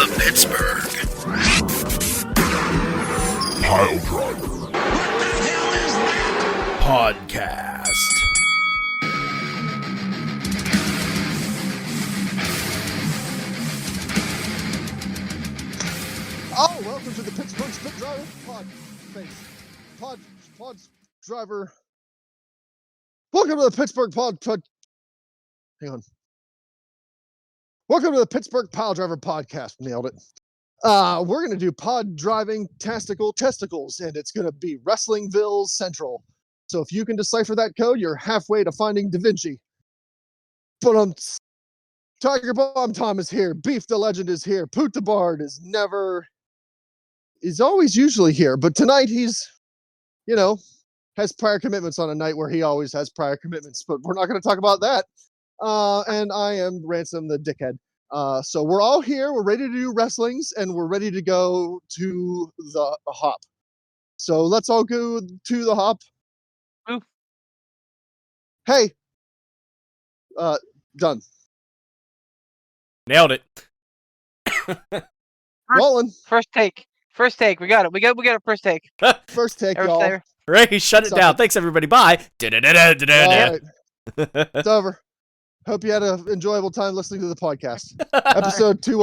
the Pittsburgh Piledriver What the hell is that? Podcast. Oh, welcome to the Pittsburgh Driver. Welcome to the Pittsburgh Hang on. Welcome to the Pittsburgh Piledriver Podcast. Nailed it. We're going to do pod driving testicles, and it's going to be Wrestlingville Central. So if you can decipher that code, you're halfway to finding Da Vinci. But Tiger Bomb Tom is here. Beef the Legend is here. Poot the Bard is always usually here, but tonight he's, has prior commitments on a night where he always has prior commitments, but we're not going to talk about that. And I am Ransom the Dickhead. So we're all here. We're ready to do wrestlings, and we're ready to go to the hop. So let's all go to the hop. Oof. Hey. Done. Nailed it. Rolling. First take. We got it. We got a first take. First take, Everyone y'all. Ray, shut it down. Thanks, everybody. Bye. All right. It's over. Hope you had an enjoyable time listening to the podcast. Episode 20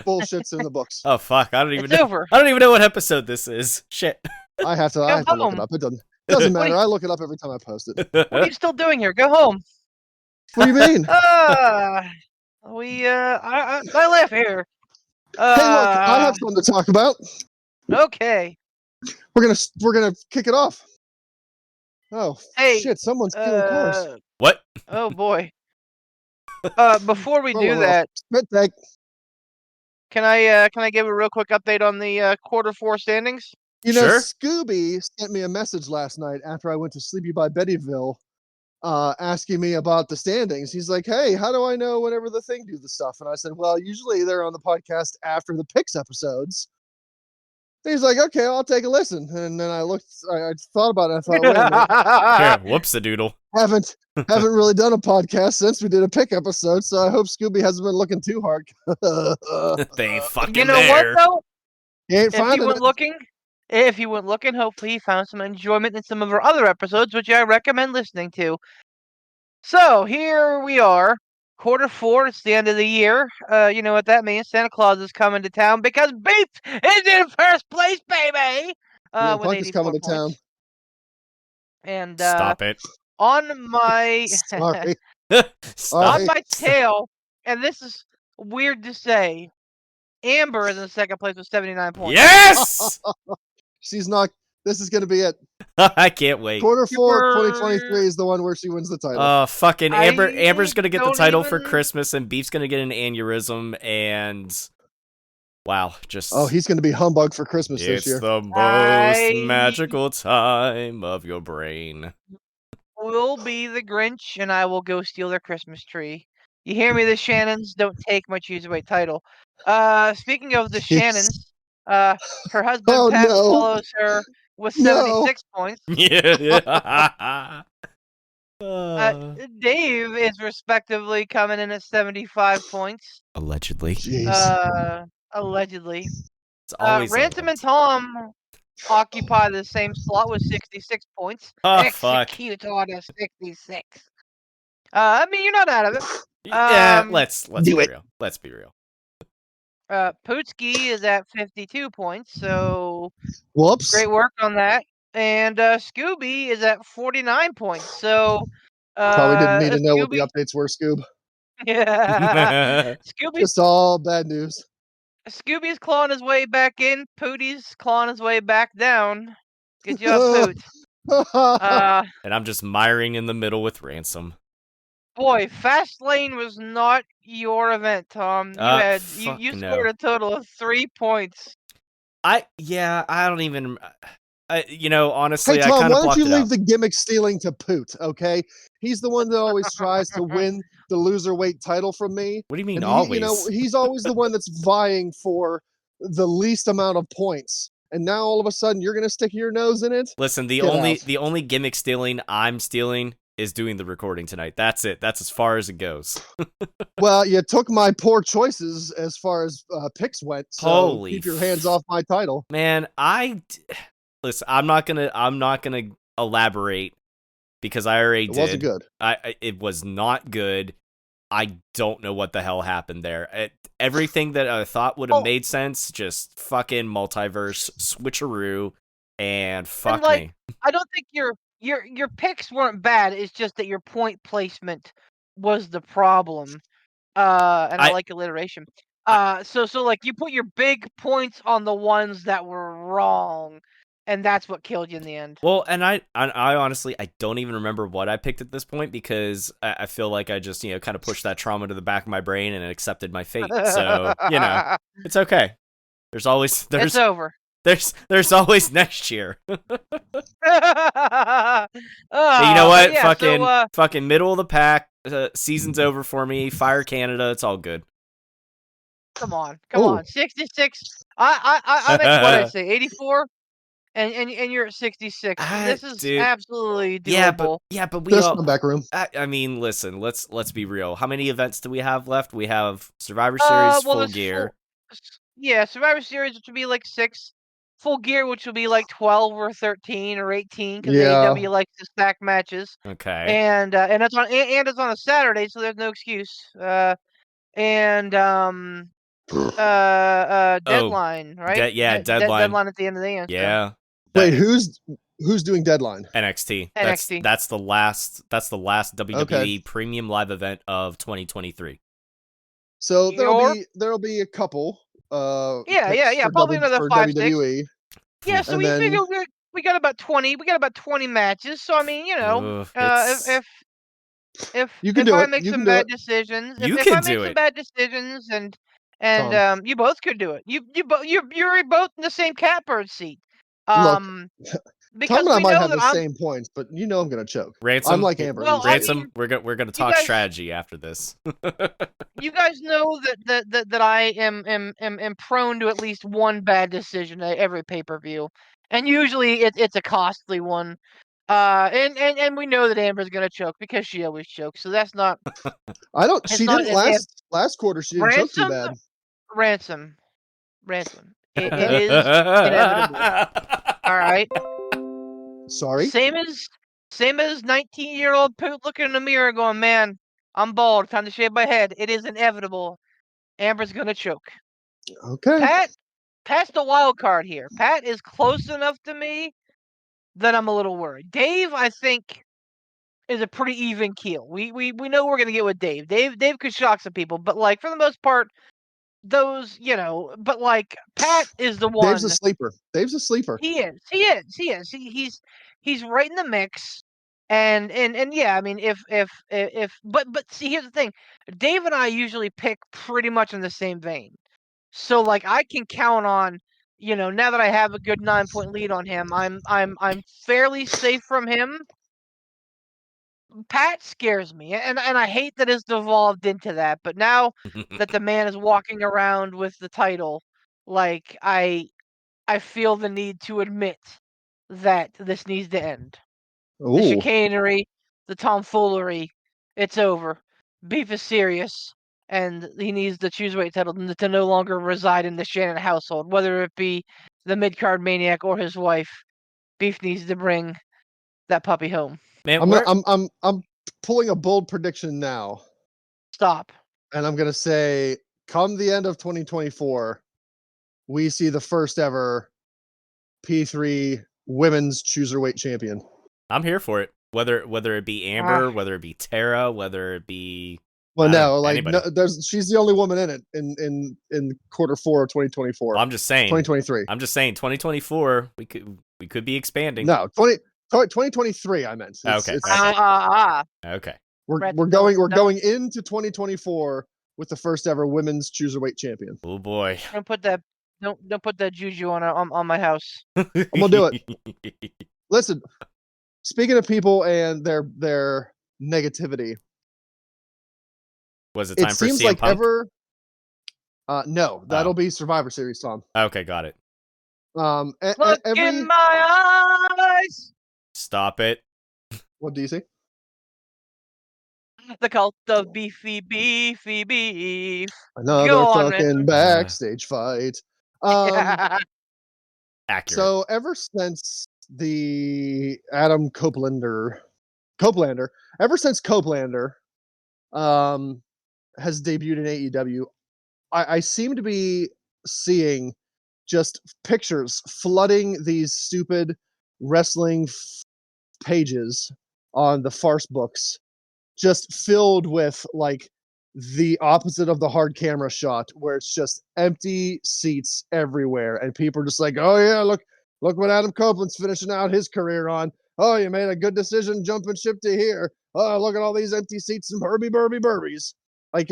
bullshits in the books. Oh, fuck. I don't even It's know. over. I don't even know what episode this is. Shit. I have to look home. it up. It doesn't matter. What I look it up every time I post it. What are you still doing here? Go home. What do you mean? I laugh here. Hey, look, I have something to talk about. Okay. We're gonna kick it off. Oh, Hey, shit! Someone's stealing cars. What? Oh boy. Before we do Roll that, Spit take. can I give a real quick update on the quarter four standings? Sure. Scooby sent me a message last night after I went to Sleepy by Bettyville, asking me about the standings. He's like, "Hey, how do I know whenever the thing do the stuff?" And I said, "Well, usually they're on the podcast after the picks episodes." He's like, "Okay, I'll take a listen." And then I thought about it. I thought, wait a minute, Here, whoops a doodle. haven't really done a podcast since we did a pick episode, so I hope Scooby hasn't been looking too hard. They ain't fucking You know there. what though? He ain't If you finding went it. looking, hopefully you found some enjoyment in some of our other episodes, which I recommend listening to. So here we are, quarter four. It's the end of the year. You know what that means? Santa Claus is coming to town because Beef is in first place, baby. Yeah, With Punk is 84 coming to points. town. And Stop it. on my Sorry. Stop. on my tail, and this is weird to say, Amber is in second place with 79 points. Yes! She's not. This is going to be it. I can't wait. Quarter four, Super- 2023 is the one where she wins the title. Fucking I Amber's gonna get the don't title for even- Christmas, and Beef's gonna get an aneurysm, and wow, just Oh, he's going to be humbug for Christmas it's this year. the most I- magical time of your brain. Will be the Grinch, and I will go steal their Christmas tree. You hear me? The Shannons don't take my Choose a Weight title. Speaking of the Jeez. Shannons, her husband Oh, Pat no. follows her with No. 76 points. Yeah. Dave is respectively coming in at 75 points. Allegedly. Jeez. Allegedly. It's always Ransom and Tom occupy the same slot with 66 points. Oh, fuck. Execute on a 66. I mean, you're not out of it. Yeah, let's do be it. real. Let's be real. Pootsky is at 52 points, so Whoops. great work on that. And Scooby is at 49 points, so Probably didn't need to know what the Scooby- updates were, Scoob. Yeah. Just all bad news. Scooby's clawing his way back in. Pooty's clawing his way back down. Good job, Poot. And I'm just miring in the middle with Ransom. Boy, Fastlane was not your event, Tom. You fuck no. scored a total of 3 points. I don't even. Honestly, Hey, I Tom, kind why of don't blocked you it leave out. the gimmick stealing to Poot, okay? He's the one that always tries to win the loser weight title from me. What do you mean And always? he's always the one that's vying for the least amount of points. And now all of a sudden you're going to stick your nose in it? Listen, the Get only out. the only gimmick stealing I'm stealing is doing the recording tonight. That's it. That's as far as it goes. Well, you took my poor choices as far as picks went, so Holy keep your hands off my title. Man, listen. I'm not gonna elaborate because I already did. It wasn't good. It was not good. I don't know what the hell happened there. Everything that I thought would have made sense, just fucking multiverse switcheroo, and fuck me. I don't think your picks weren't bad. It's just that your point placement was the problem. And I like alliteration. So like you put your big points on the ones that were wrong, and that's what killed you in the end. Well, and I honestly I don't even remember what I picked at this point because I feel like I just kind of pushed that trauma to the back of my brain and accepted my fate. So it's okay. It's over. There's always next year. You know Oh, what? yeah, Fucking middle of the pack. Season's over for me. Fire Canada. It's all good. come on, 66. I'm at what I say, 84, and you're at 66. This is Dude. absolutely doable. Yeah, but we Just all. come back room. I mean, listen. Let's be real. How many events do we have left? We have Survivor Series, Full Gear. Yeah, Survivor Series, which would be like 6. Full Gear, which will be like 12 or 13 or 18, because AEW likes to stack matches. Okay. And it's on a Saturday, so there's no excuse. Deadline, right? Deadline. Deadline at the end of the end. Yeah. Wait, who's doing Deadline? NXT. NXT. That's the last WWE Premium Live event of 2023. So there'll be a couple. Yeah. Probably another 5, WWE. 6. Yeah, so we figure we got about 20. We got about 20 matches. So I mean, if I make some bad decisions, if I make some bad decisions, and you both could do it. You're both in the same catbird seat. Because Tom and I might have the same points, but I'm gonna choke. Ransom, I'm like Amber. Well, Ransom, we're gonna talk strategy after this. You guys know that I am prone to at least one bad decision at every pay-per-view, and usually it's a costly one. And we know that Amber's gonna choke because she always chokes, so that's not. She didn't last quarter. She didn't choke too bad. Ransom. It is inevitable. All right. Sorry. Same as 19-year-old Poot looking in the mirror, going, "Man, I'm bald. Time to shave my head." It is inevitable. Amber's gonna choke. Okay. Pat's the wild card here. Pat is close enough to me that I'm a little worried. Dave, I think, is a pretty even keel. We know we're gonna get with Dave. Dave could shock some people, but like for the most part, those But like Pat is the one. Dave's a sleeper. He is. He's right in the mix. And yeah, I mean, but see, here's the thing. Dave and I usually pick pretty much in the same vein. So like I can count on, now that I have a good 9-point lead on him, I'm fairly safe from him. Pat scares me, and I hate that it's devolved into that. But now that the man is walking around with the title, like I feel the need to admit that this needs to end. Ooh. The chicanery, the tomfoolery, it's over. Beef is serious, and he needs the Cruiserweight title to no longer reside in the Shannon household, whether it be the mid-card maniac or his wife. Beef needs to bring that puppy home. Man, I'm pulling a bold prediction now. Stop. And I'm gonna say, come the end of 2024, we see the first ever P3 Women's Cruiserweight Champion. I'm here for it. Whether it be Amber, whether it be Tara, whether it be she's the only woman in it in quarter 4 of 2024. Well, I'm just saying 2023. I'm just saying 2024. We could be expanding. No, 2023. I meant. Okay. Okay. We're going into 2024 with the first ever Women's Cruiserweight Champion. Oh boy! Don't put that juju on my house. I'm gonna do it. Listen, speaking of people and their negativity, was it time for seems CM like Punk? No, that'll be Survivor Series, Tom. Okay, got it. Look in my eyes. Stop it. What do you see? The cult of beefy beef. Another Go on, man. fucking backstage fight. Accurate. So ever since the Adam Copelanders, has debuted in AEW, I seem to be seeing just pictures flooding these stupid wrestling pages on the farce books, just filled with like the opposite of the hard camera shot, where it's just empty seats everywhere, and people are just like, "Oh yeah, look what Adam Copeland's finishing out his career on. Oh, you made a good decision jumping ship to here. Oh, look at all these empty seats and burbies." Like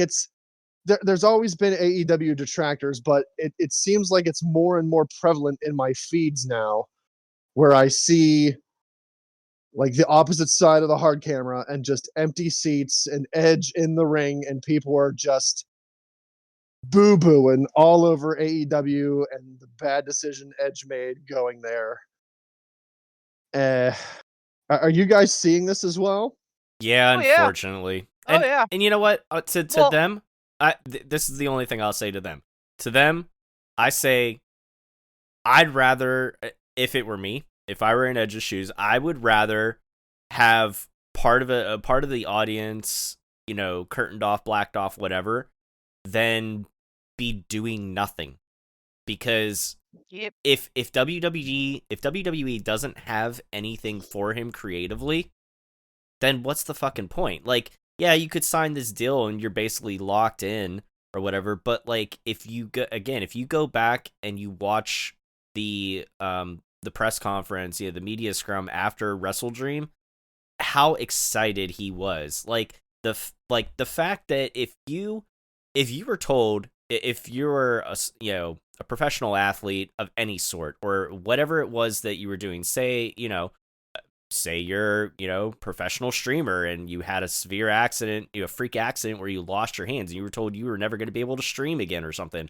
there's always been AEW detractors, but it seems like it's more and more prevalent in my feeds now, where I see like the opposite side of the hard camera and just empty seats and Edge in the ring, and people are just boo-booing all over AEW and the bad decision Edge made going there. Are you guys seeing this as well? Yeah, Oh, yeah. unfortunately. Oh, And, yeah. And you know what? To Well- them, this is the only thing I'll say to them. To them, I say, I'd rather, if it were me, if I were in Edge's shoes, I would rather have part of a part of the audience, you know, curtained off, blacked off, whatever, than be doing nothing. Because Yep. if WWE doesn't have anything for him creatively, then what's the fucking point? Like, yeah, you could sign this deal and you're basically locked in or whatever, but like if you go back and you watch the press conference, the media scrum after Wrestle Dream, how excited he was. Like the fact that if you were told, if you're a professional athlete of any sort or whatever it was that you were doing, say you're, professional streamer and you had a severe accident, a freak accident where you lost your hands and you were told you were never going to be able to stream again or something.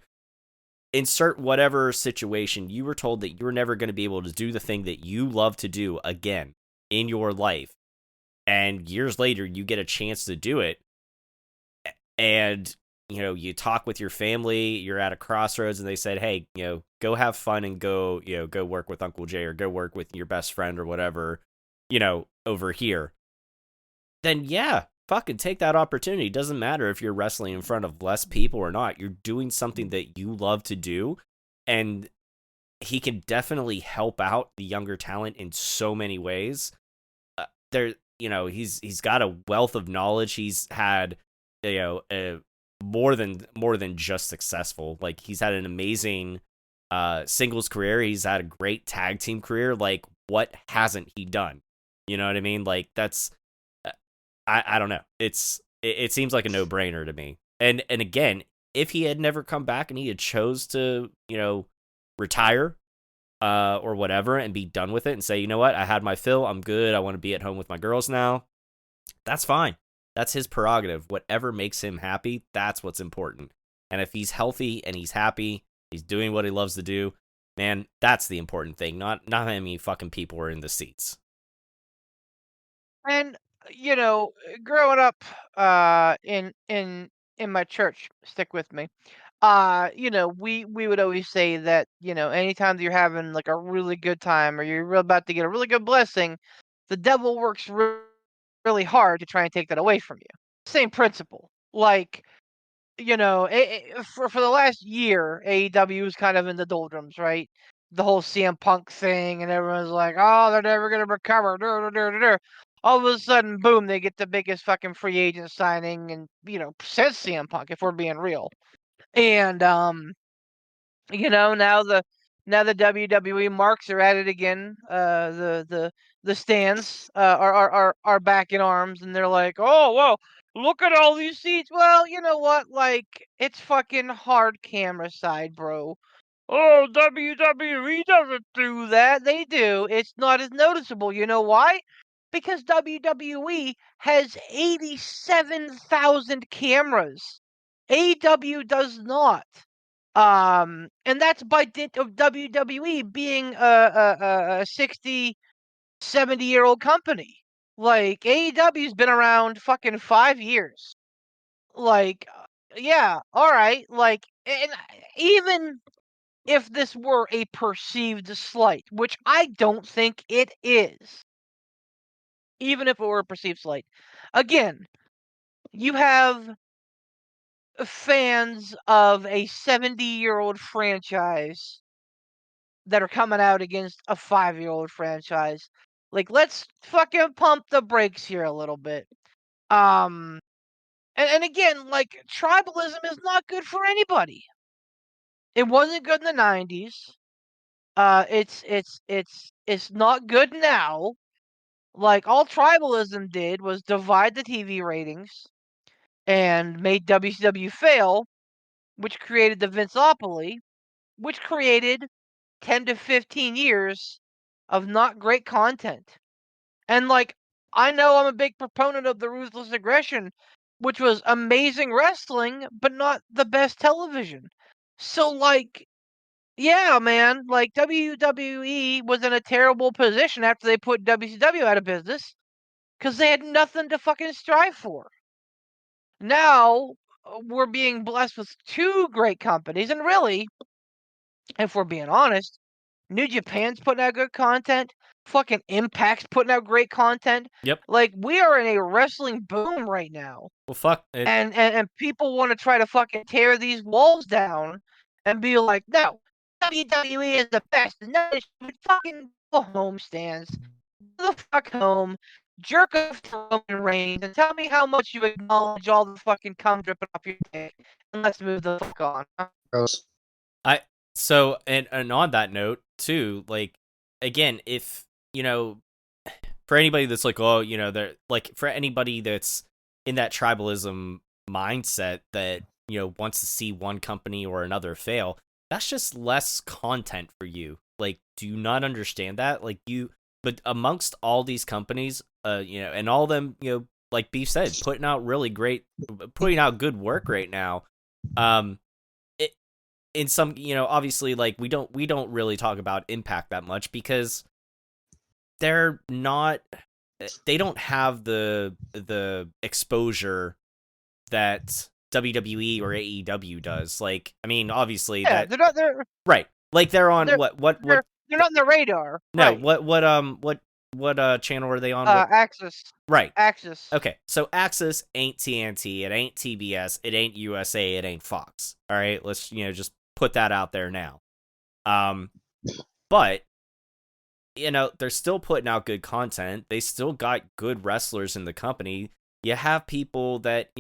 Insert whatever situation, you were told that you were never going to be able to do the thing that you love to do again in your life. And years later, you get a chance to do it. And, you talk with your family, you're at a crossroads and they said, hey, go have fun and go work with Uncle Jay or go work with your best friend or whatever, over here. Then yeah, fucking take that opportunity. It doesn't matter if you're wrestling in front of less people or not. You're doing something that you love to do. And he can definitely help out the younger talent in so many ways. He's got a wealth of knowledge. He's had, more than just successful. Like, he's had an amazing singles career. He's had a great tag team career. Like, what hasn't he done? You know what I mean? Like, that's, I don't know. It seems like a no-brainer to me. And again, if he had never come back and he had chose to, retire or whatever and be done with it and say, you know what, I had my fill, I'm good, I want to be at home with my girls now, that's fine. That's his prerogative. Whatever makes him happy, that's what's important. And if he's healthy and he's happy, he's doing what he loves to do, man, that's the important thing, not how many fucking people are in the seats. And growing up in my church, stick with me. We would always say that, anytime that you're having like a really good time or you're about to get a really good blessing, the devil works really hard to try and take that away from you. Same principle. Like, for the last year, AEW was kind of in the doldrums, right? The whole CM Punk thing, and everyone's like, "Oh, they're never gonna recover." All of a sudden, boom! They get the biggest fucking free agent signing, and since CM Punk, if we're being real. And now the WWE marks are at it again. The Stans are back in arms, and they're like, "Oh, well, look at all these seats." Well, you know what? Like, it's fucking hard camera side, bro. Oh, WWE doesn't do that. They do. It's not as noticeable. You know why? Because WWE has 87,000 cameras. AEW does not. And that's by dint of WWE being a 60, 70-year-old company. Like, AEW's been around fucking 5 years. Like, yeah, alright, like, and even if this were a perceived slight, which I don't think it is, even if it were a perceived slight, again, you have fans of a 70-year-old franchise that are coming out against a 5-year-old franchise. Like, let's fucking pump the brakes here a little bit. And again, like, tribalism is not good for anybody. It wasn't good in the 90s. It's not good now. Like, all tribalism did was divide the TV ratings and made WCW fail, which created the Vinceopoly, which created 10 to 15 years of not great content. And, like, I know I'm a big proponent of the Ruthless Aggression, which was amazing wrestling, but not the best television. So, like, yeah, man, like, WWE was in a terrible position after they put WCW out of business because they had nothing to fucking strive for. Now, we're being blessed with 2 great companies, and really, if we're being honest, New Japan's putting out good content. Fucking Impact's putting out great content. Yep. Like, we are in a wrestling boom right now. Well, fuck it. And people want to try to fucking tear these walls down and be like, no, WWE is the best. No, it should fucking go home, Stans. Go the fuck home. Jerk off to Roman Reigns and tell me how much you acknowledge all the fucking cum dripping off your dick. And let's move the fuck on. Gross. So, and on that note, too, like, again, if, for anybody that's like, oh, they're, like, for anybody that's in that tribalism mindset that, wants to see one company or another fail, that's just less content for you. Like, do you not understand that? Like, but amongst all these companies, and all of them, like Beef said, putting out good work right now, in some, obviously, like, we don't really talk about Impact that much because they don't have the exposure that WWE or AEW does. Like, I mean, obviously, Yeah, they're right. Like, they're on they're not on the radar. No, right. what channel are they on? Axis. Right. Axis. Okay, so Axis ain't TNT, it ain't TBS, it ain't USA, it ain't Fox. All right, let's just put that out there now. But they're still putting out good content. They still got good wrestlers in the company. You have people that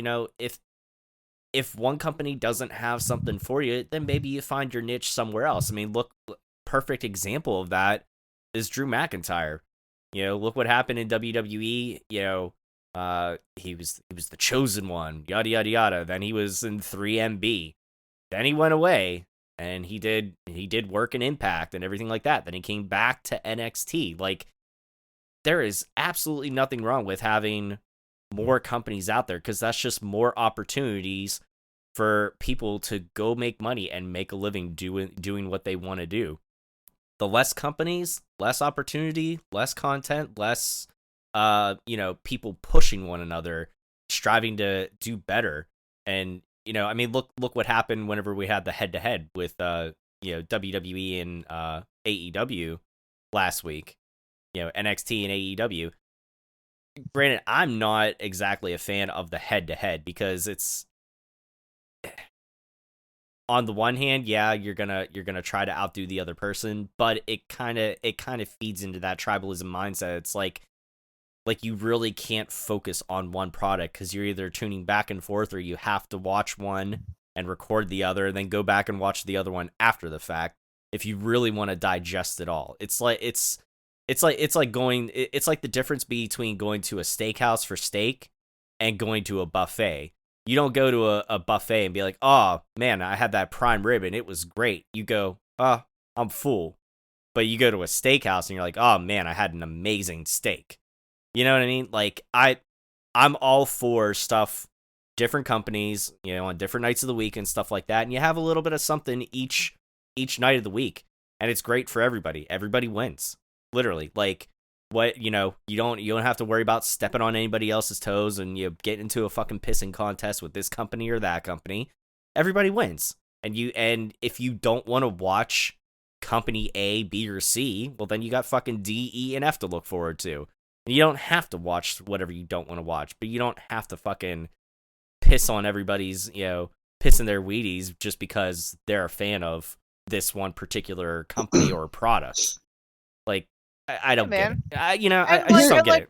if one company doesn't have something for you, then maybe you find your niche somewhere else. I mean, look, perfect example of that is Drew McIntyre. Look what happened in WWE. He was the chosen one, yada yada yada. Then he was in 3MB. Then he went away and he did work in Impact and everything like that. Then he came back to NXT. Like, there is absolutely nothing wrong with having more companies out there because that's just more opportunities for people to go make money and make a living doing what they want to do. The less companies, less opportunity, less content, less people pushing one another, striving to do better. And I mean, look what happened whenever we had the head-to-head with WWE and AEW last week. NXT and AEW. Granted, I'm not exactly a fan of the head-to-head because it's, on the one hand, yeah, you're gonna try to outdo the other person, but it kind of feeds into that tribalism mindset. It's like you really can't focus on one product because you're either tuning back and forth or you have to watch one and record the other and then go back and watch the other one after the fact if you really want to digest it all. It's like the difference between going to a steakhouse for steak and going to a buffet. You don't go to a buffet and be like, oh man, I had that prime rib and it was great. You go, oh, I'm full. But you go to a steakhouse and you're like, oh man, I had an amazing steak. You know what I mean? Like, I'm all for stuff, different companies, on different nights of the week and stuff like that. And you have a little bit of something each night of the week. And it's great for everybody. Everybody wins. Literally. Like, what you don't have to worry about stepping on anybody else's toes and get into a fucking pissing contest with this company or that company. Everybody wins. And if you don't want to watch company A, B, or C, well then you got fucking D, E, and F to look forward to. And you don't have to watch whatever you don't want to watch, but you don't have to fucking piss on everybody's, pissing their Wheaties just because they're a fan of this one particular company or product. Like, I don't get it. I just don't get it.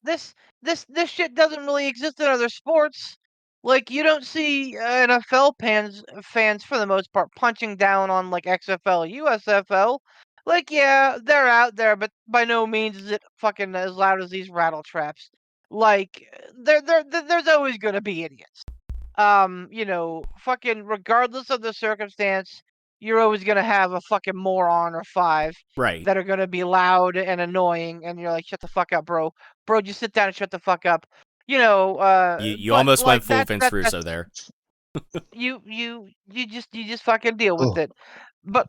This shit doesn't really exist in other sports. Like, you don't see NFL fans for the most part punching down on like XFL, USFL. Like, yeah, they're out there, but by no means is it fucking as loud as these rattle traps. Like, there's always gonna be idiots. Fucking regardless of the circumstance, you're always gonna have a fucking moron or five Right. that are gonna be loud and annoying, and you're like, shut the fuck up, bro. Bro, just sit down and shut the fuck up. You But, almost like, went full Vince Russo there. you just fucking deal with Oh. it. But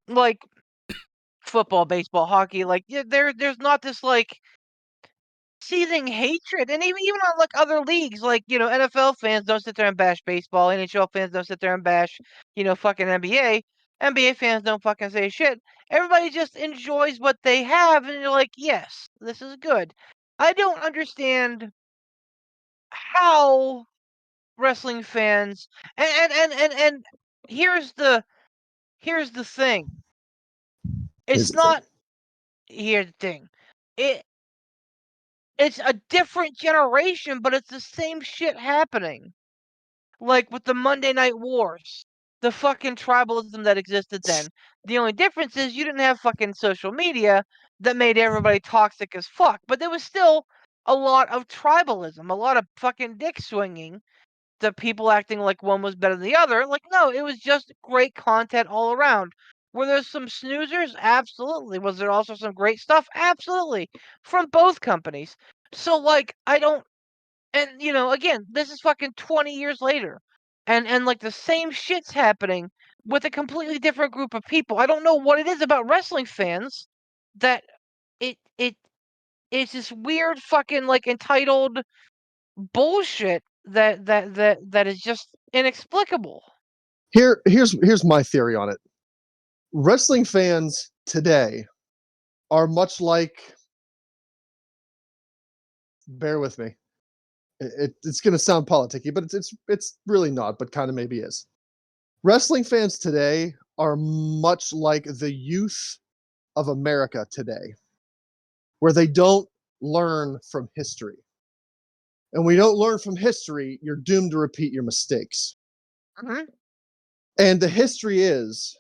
like football, baseball, hockey, like there's not this like seething hatred, and even on like other leagues, like NFL fans don't sit there and bash baseball, NHL fans don't sit there and bash fucking NBA fans don't fucking say shit. Everybody just enjoys what they have, and you're like, yes, this is good. I don't understand how wrestling fans and here's the thing. It's not here's the thing. It's a different generation, but it's the same shit happening. Like with the Monday Night Wars, the fucking tribalism that existed then. The only difference is you didn't have fucking social media that made everybody toxic as fuck, but there was still a lot of tribalism, a lot of fucking dick swinging, the people acting like one was better than the other. Like, no, it was just great content all around. Were there some snoozers? Absolutely. Was there also some great stuff? Absolutely. From both companies. So, like, I don't. And, again, this is fucking 20 years later. And like, the same shit's happening with a completely different group of people. I don't know what it is about wrestling fans that it's this weird fucking, like, entitled bullshit that is just inexplicable. Here's my theory on it. Wrestling fans today are much like, bear with me, it's going to sound politicky, but it's really not, but kind of maybe is. Wrestling fans today are much like the youth of America today, where they don't learn from history. And when you don't learn from history, you're doomed to repeat your mistakes. Mm-hmm. And the history is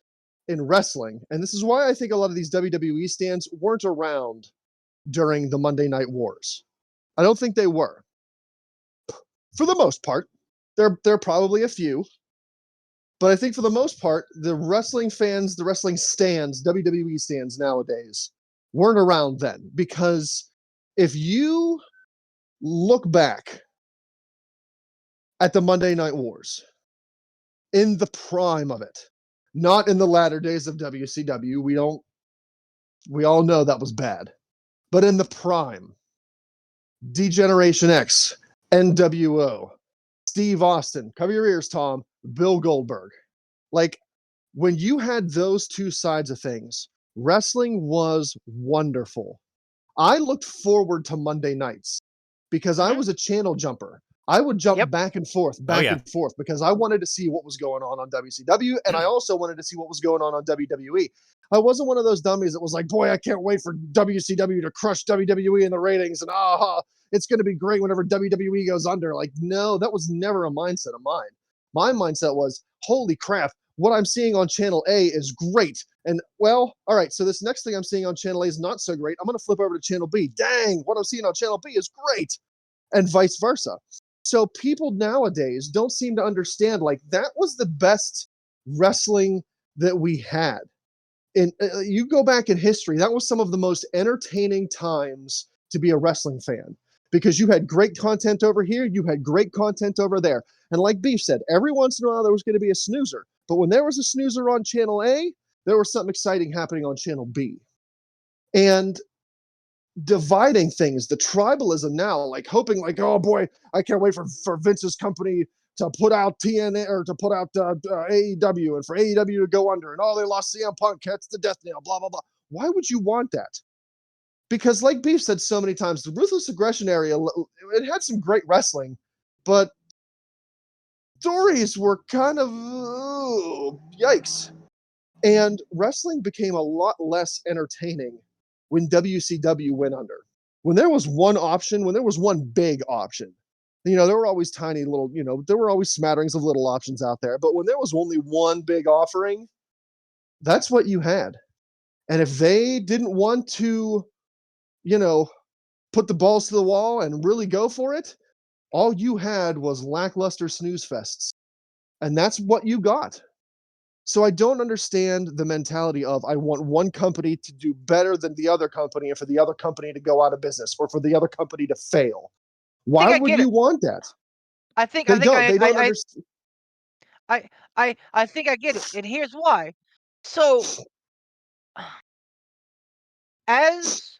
in wrestling, and this is why I think a lot of these WWE stans weren't around during the Monday Night Wars. I don't think they were. For the most part, there are probably a few, but I think for the most part, the wrestling fans, the wrestling stans, WWE stans nowadays, weren't around then. Because if you look back at the Monday Night Wars, in the prime of it, not in the latter days of WCW, we all know that was bad, but in the prime, D-Generation X, NWO, Steve Austin, cover your ears, Tom, Bill Goldberg. Like, when you had those two sides of things, wrestling was wonderful. I looked forward to Monday nights because I was a channel jumper. I would jump back and forth, and forth, because I wanted to see what was going on WCW, and I also wanted to see what was going on WWE. I wasn't one of those dummies that was like, boy, I can't wait for WCW to crush WWE in the ratings, and it's going to be great whenever WWE goes under. Like, no, that was never a mindset of mine. My mindset was, holy crap, what I'm seeing on Channel A is great. And, well, all right, so this next thing I'm seeing on Channel A is not so great. I'm going to flip over to Channel B. Dang, what I'm seeing on Channel B is great. And vice versa. So people nowadays don't seem to understand, like, that was the best wrestling that we had. And you go back in history, that was some of the most entertaining times to be a wrestling fan, because you had great content over here, you had great content over there. And like Beef said, every once in a while there was going to be a snoozer. But when there was a snoozer on Channel A, there was something exciting happening on Channel B. And dividing things, the tribalism now, like hoping, like, oh boy, I can't wait for Vince's company to put out TNA or to put out AEW and for AEW to go under, and oh, they lost CM Punk, catch the death nail, blah blah blah. Why would you want that? Because, like Beef said so many times, the Ruthless Aggression area, it had some great wrestling, but stories were kind of yikes. And wrestling became a lot less entertaining when WCW went under. When there was one option, when there was one big option, there were always tiny little, there were always smatterings of little options out there. But when there was only one big offering, that's what you had. And if they didn't want to, put the balls to the wall and really go for it, all you had was lackluster snooze fests. And that's what you got. So I don't understand the mentality of I want one company to do better than the other company and for the other company to go out of business or for the other company to fail. Why would you want that? I think They don't understand. I think I get it, and here's why. So, as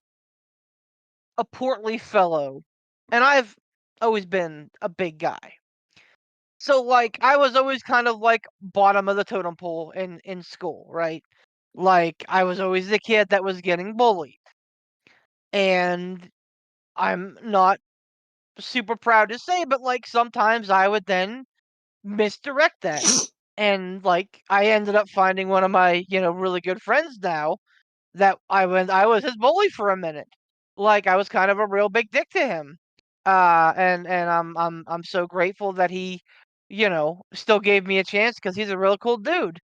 a portly fellow, and I've always been a big guy. So, like, I was always kind of like bottom of the totem pole in school, right? Like, I was always the kid that was getting bullied. And I'm not super proud to say, but like sometimes I would then misdirect that. And like I ended up finding one of my, really good friends now that I was his bully for a minute. Like I was kind of a real big dick to him. And I'm so grateful that he, still gave me a chance because he's a real cool dude.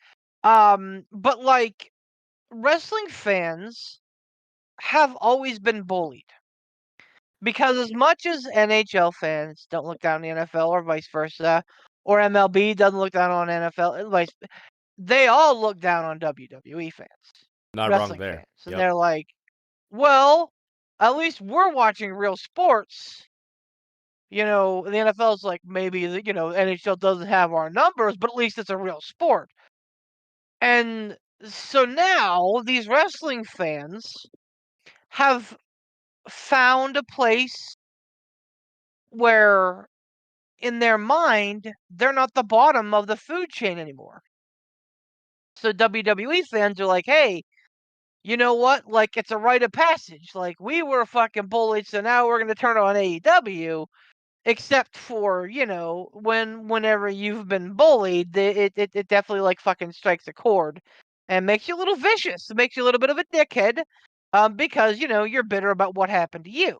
But like wrestling fans have always been bullied. Because as much as NHL fans don't look down on the NFL or vice versa, or MLB doesn't look down on NFL, they all look down on WWE fans, Not wrong wrestling there. fans. And Yep. they're like, well, at least we're watching real sports. The NFL is like, maybe, NHL doesn't have our numbers, but at least it's a real sport. And so now these wrestling fans have found a place where in their mind, they're not the bottom of the food chain anymore. So WWE fans are like, hey, you know what? Like, it's a rite of passage. Like, we were fucking bullied, so now we're going to turn on AEW. Except for, whenever you've been bullied, it definitely, like, fucking strikes a chord and makes you a little vicious. It makes you a little bit of a dickhead because, you're bitter about what happened to you.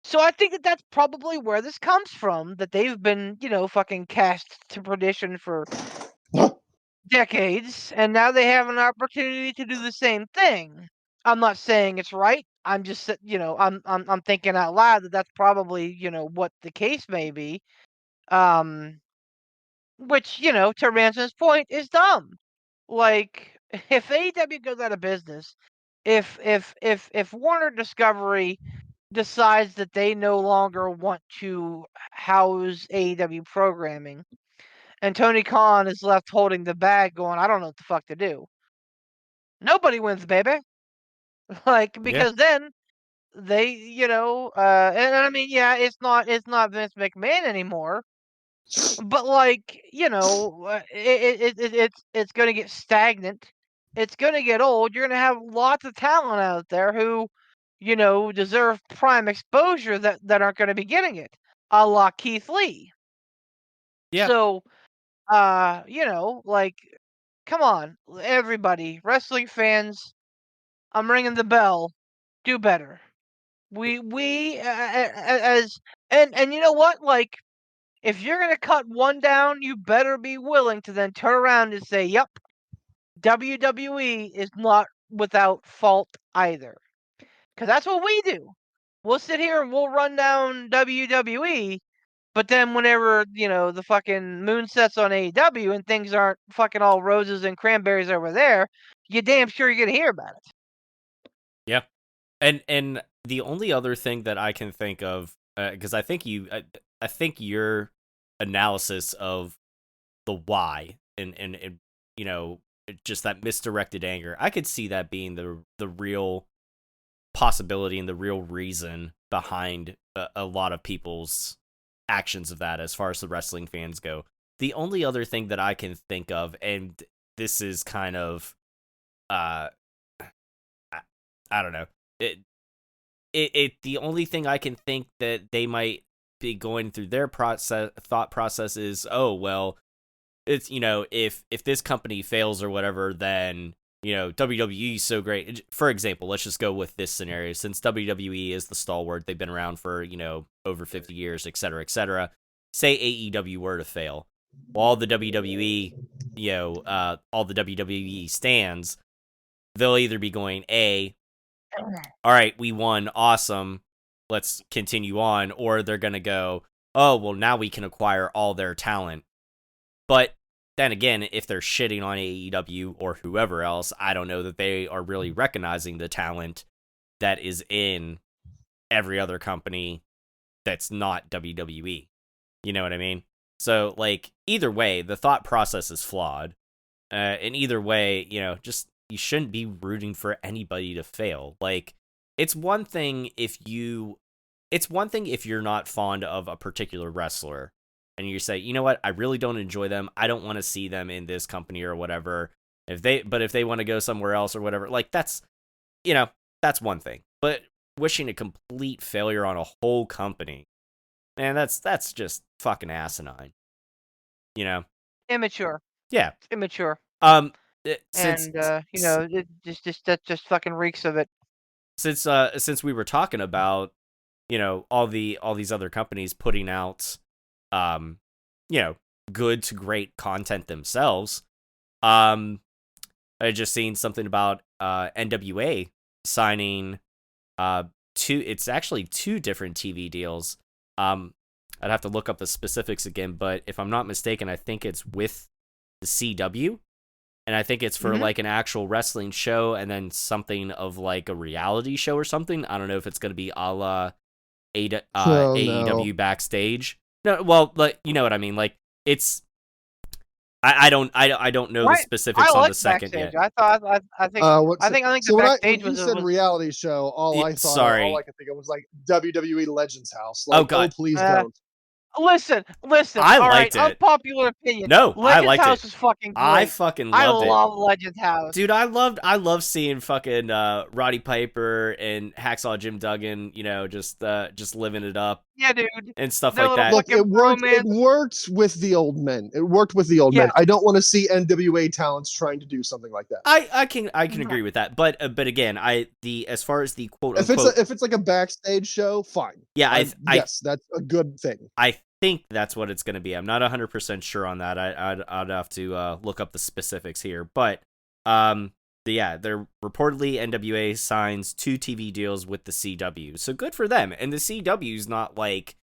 So I think that that's probably where this comes from, that they've been, fucking cast to perdition for decades, and now they have an opportunity to do the same thing. I'm not saying it's right. I'm just, I'm thinking out loud that that's probably, what the case may be. Um, which, to Ransom's point, is dumb. Like, if AEW goes out of business, if Warner Discovery decides that they no longer want to house AEW programming, and Tony Khan is left holding the bag going, I don't know what the fuck to do. Nobody wins, baby. Like, Yeah. because then they, and I mean, yeah, it's not Vince McMahon anymore, but like, it's going to get stagnant. It's going to get old. You're going to have lots of talent out there who, deserve prime exposure that aren't going to be getting it, a la Keith Lee. Yeah. So, like, come on, everybody, wrestling fans, I'm ringing the bell. Do better. We as and you know what? Like, if you're gonna cut one down, you better be willing to then turn around and say, "Yep, WWE is not without fault either." Because that's what we do. We'll sit here and we'll run down WWE, but then whenever, the fucking moon sets on AEW and things aren't fucking all roses and cranberries over there, you damn sure you're gonna hear about it. Yeah. And the only other thing that I can think of, because I think I think your analysis of the why and just that misdirected anger, I could see that being the real possibility and the real reason behind a lot of people's actions of that as far as the wrestling fans go. The only other thing that I can think of, and this is kind of, I don't know, the only thing I can think that they might be going through their thought process is, oh, well, it's, if this company fails or whatever, then, WWE is so great. For example, let's just go with this scenario. Since WWE is the stalwart, they've been around for, over 50 years, et cetera, et cetera. Say AEW were to fail. Well, all the WWE, all the WWE Stans, they'll either be going, all right, we won, awesome, let's continue on, or they're going to go, oh, well, now we can acquire all their talent. But then again, if they're shitting on AEW or whoever else, I don't know that they are really recognizing the talent that is in every other company that's not WWE. You know what I mean? So, like, either way, the thought process is flawed. And either way, just, you shouldn't be rooting for anybody to fail. Like, it's one thing if you're not fond of a particular wrestler and you say, you know what, I really don't enjoy them. I don't want to see them in this company or whatever. If they want to go somewhere else or whatever, like, that's one thing. But wishing a complete failure on a whole company, man, that's just fucking asinine. Immature. Yeah. It's immature. That just fucking reeks of it. Since we were talking about, all these other companies putting out, good to great content themselves. I just seen something about NWA signing it's actually two different TV deals. I'd have to look up the specifics again, but if I'm not mistaken, I think it's with the CW, and I think it's for like an actual wrestling show, and then something of like a reality show or something. I don't know if it's going to be a la AEW Backstage. No, well, like, you know what I mean. Like, it's I don't know the specifics on the second Backstage. yet. I think the Backstage when was. you said reality show, all I could think of was like WWE Legends House. Like, Oh, God. Please don't. Listen. I all liked right, it. Unpopular opinion. No, I Legends liked House it. is fucking great. I fucking loved it. I love Legends House. Dude, I love seeing fucking Roddy Piper and Hacksaw Jim Duggan, just living it up. Yeah, dude. And stuff like that. Look, it worked with the old men. It worked with the old men. I don't want to see NWA talents trying to do something like that. I can agree with that. But again, as far as the quote if unquote, if it's like a backstage show, fine. Yeah, yes, that's a good thing. I think that's what it's going to be. I'm not 100% sure on that. I'd have to look up the specifics here. But yeah, they're reportedly NWA signs 2 TV deals with the CW. So good for them. And the CW's not like,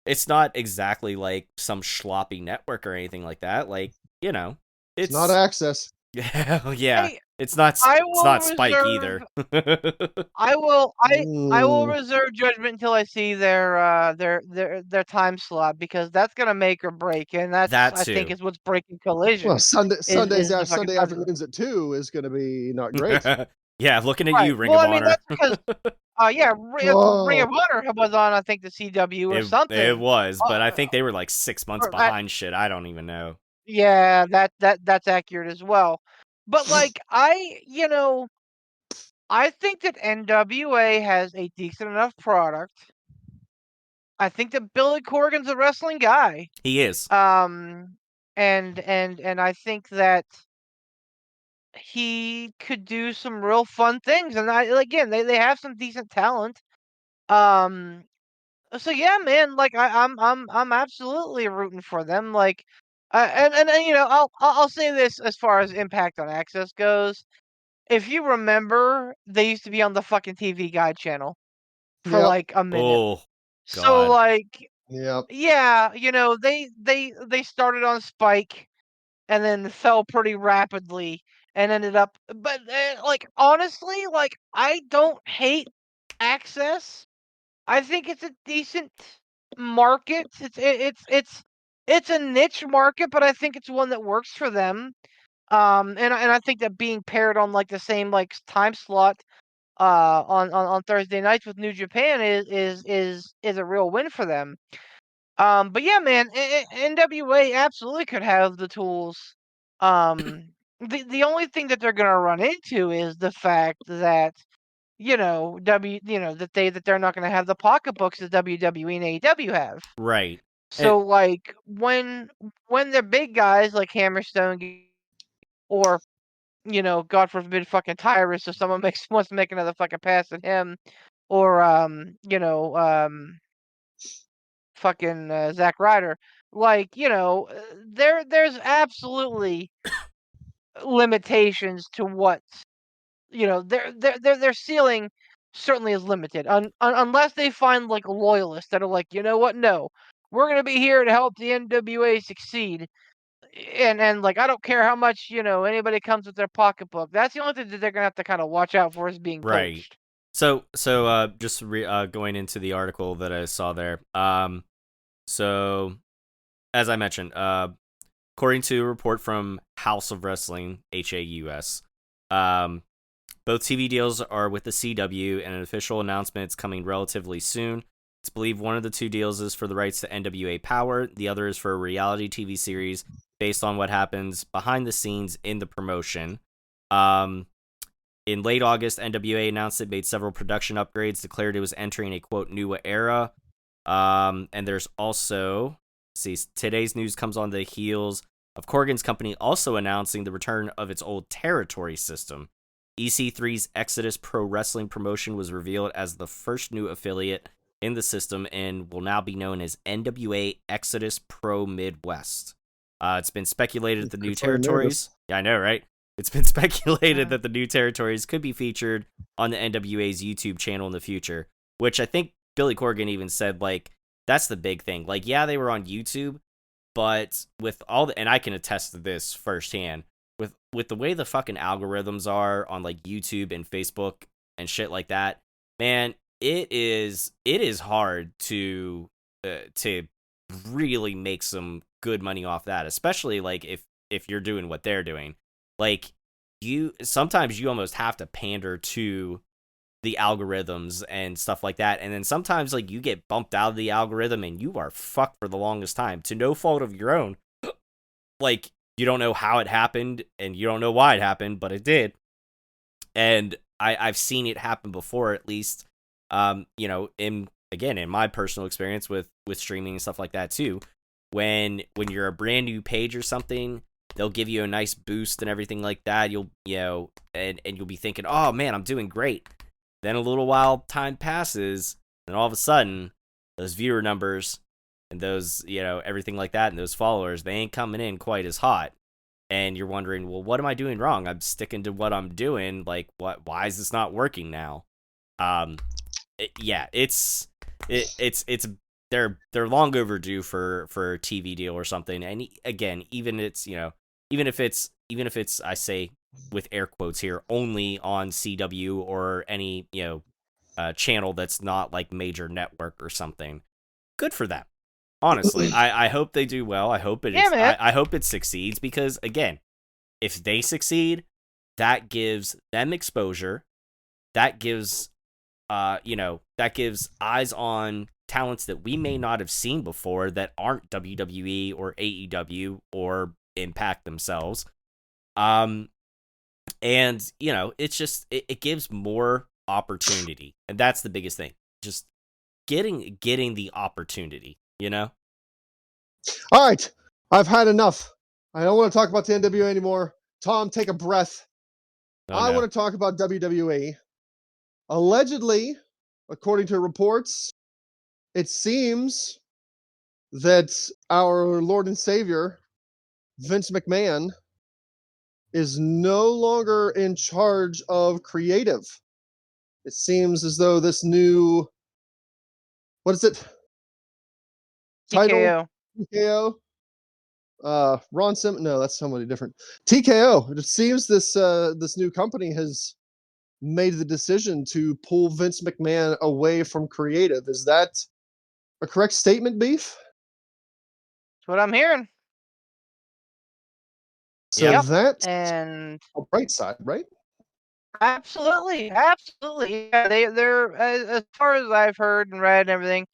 it's not exactly like some sloppy network or anything like that. Like, it's not Access. Yeah, Hey, it's not Spike either. I will reserve judgment until I see their time slot, because that's gonna make or break, and I think is what's breaking Collision. Well, Sunday afternoons at 2 is going to be not great. Yeah, looking at you, Ring of Honor. That's because, Ring of Honor was on, I think, the CW or something. It was, but I think they were like 6 months behind shit. I don't even know. Yeah, that's accurate as well. But like, I think that NWA has a decent enough product. I think that Billy Corgan's a wrestling guy. He is. And I think that he could do some real fun things. And they have some decent talent. So yeah, man, like I'm absolutely rooting for them. Like, I'll say this as far as Impact on Access goes. If you remember, they used to be on the fucking TV Guide channel for like a minute. Oh, God. So like, yeah, they started on Spike and then fell pretty rapidly and ended up. But like, honestly, like, I don't hate Access. I think it's a decent market. It's a niche market, but I think it's one that works for them. And I think that being paired on like the same like time slot on Thursday nights with New Japan is a real win for them. But yeah, man, NWA absolutely could have the tools. The only thing that they're gonna run into is the fact that that they're not gonna have the pocketbooks that WWE and AEW have. Right. So like when the big guys like Hammerstone or God forbid, fucking Tyrus, if someone wants to make another fucking pass at him, or fucking Zack Ryder, like there's absolutely limitations to what their ceiling certainly is limited, unless they find like loyalists that are like, you know what, no, we're gonna be here to help the NWA succeed. And like I don't care how much anybody comes with their pocketbook. That's the only thing that they're gonna have to kind of watch out for is being Right. poached. So just going into the article that I saw there. So as I mentioned, according to a report from House of Wrestling, HAUS, both TV deals are with the CW, and an official announcement is coming relatively soon. It's believed one of the two deals is for the rights to NWA Power. The other is for a reality TV series based on what happens behind the scenes in the promotion. In late August, NWA announced it made several production upgrades, declared it was entering a, quote, new era. And there's also, today's news comes on the heels of Corgan's company also announcing the return of its old territory system. EC3's Exodus Pro Wrestling promotion was revealed as the first new affiliate in the system and will now be known as NWA Exodus Pro Midwest. It's been speculated that the new territories... Yeah, I know, right? It's been speculated that the new territories could be featured on the NWA's YouTube channel in the future, which I think Billy Corgan even said, like, that's the big thing. Like, yeah, they were on YouTube, but with all the... And I can attest to this firsthand. With the way the fucking algorithms are on, like, YouTube and Facebook and shit like that, man, it is hard to really make some good money off that, especially, like, if you're doing what they're doing. Like, sometimes you almost have to pander to the algorithms and stuff like that, and then sometimes, like, you get bumped out of the algorithm and you are fucked for the longest time to no fault of your own. Like, you don't know how it happened and you don't know why it happened, but it did. And I've seen it happen before, at least, in my personal experience with streaming and stuff like that too. When you're a brand new page or something, they'll give you a nice boost and everything like that. You'll be thinking, oh man, I'm doing great. Then a little while time passes, and all of a sudden, those viewer numbers and those, everything like that, and those followers, they ain't coming in quite as hot. And you're wondering, well, what am I doing wrong? I'm sticking to what I'm doing. Like, why is this not working now? They're long overdue for a TV deal or something. And again, even if it's I say with air quotes here, only on CW or any channel that's not like major network or something, good for them. Honestly, I hope they do well. I hope I hope it succeeds, because again, if they succeed, that gives them exposure. That gives eyes on talents that we may not have seen before that aren't WWE or AEW or Impact themselves. And it's just it gives more opportunity, and that's the biggest thing. Just getting the opportunity. All right, I've had enough. I don't want to talk about the NWA anymore. Tom, take a breath. I want to talk about WWE. Allegedly, according to reports, it seems that our Lord and Savior, Vince McMahon, is no longer in charge of creative. It seems as though this new... What is it? TKO. TKO. Ron Simmons. No, that's somebody different. TKO. It seems this new company has made the decision to pull Vince McMahon away from creative. Is that a correct statement, Beef? That's what I'm hearing. So that's and a bright side, right? Absolutely, absolutely. Yeah, they're as far as I've heard and read and everything.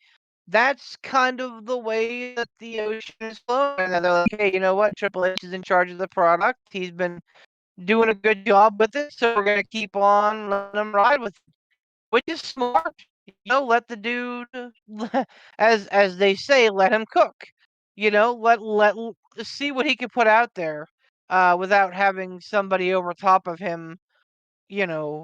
That's kind of the way that the ocean is flowing. And they're like, hey, you know what? Triple H is in charge of the product. He's been doing a good job with it, so we're gonna keep on letting him ride with it, which is smart. Let the dude, as they say, let him cook. Let see what he can put out there, without having somebody over top of him,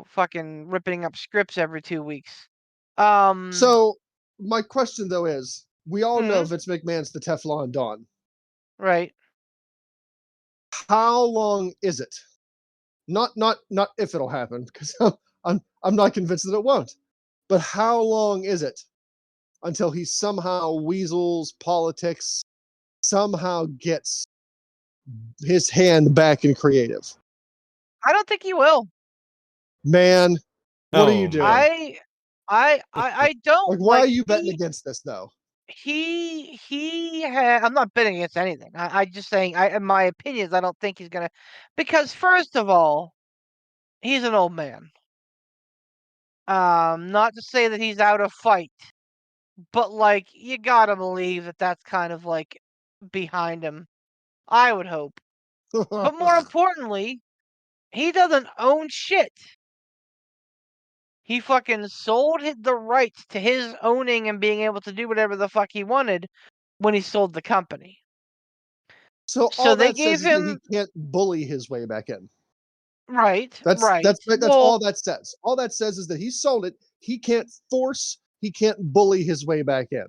fucking ripping up scripts every 2 weeks. Um, So my question though is, we all know mhm, Vince McMahon's the Teflon Don. right. How long is it? Not if it'll happen, because I'm not convinced that it won't. But how long is it until he somehow weasels politics, somehow gets his hand back in creative? I don't think he will. Man, what are you Oh doing? man. I don't Like, why are like you betting against this though? he had. I'm not betting against anything. I just saying. In my opinions, I don't think he's gonna, because first of all, he's an old man. Not to say that he's out of fight, but like you gotta believe that that's kind of like behind him. I would hope. But more importantly, he doesn't own shit. He fucking sold the rights to his owning and being able to do whatever the fuck he wanted when he sold the company. So So all they that says gave is that he him can't bully his way back in. right, That's right. that's that's all Well, that says. All that says is that he sold it. He can't force. He can't bully his way back in.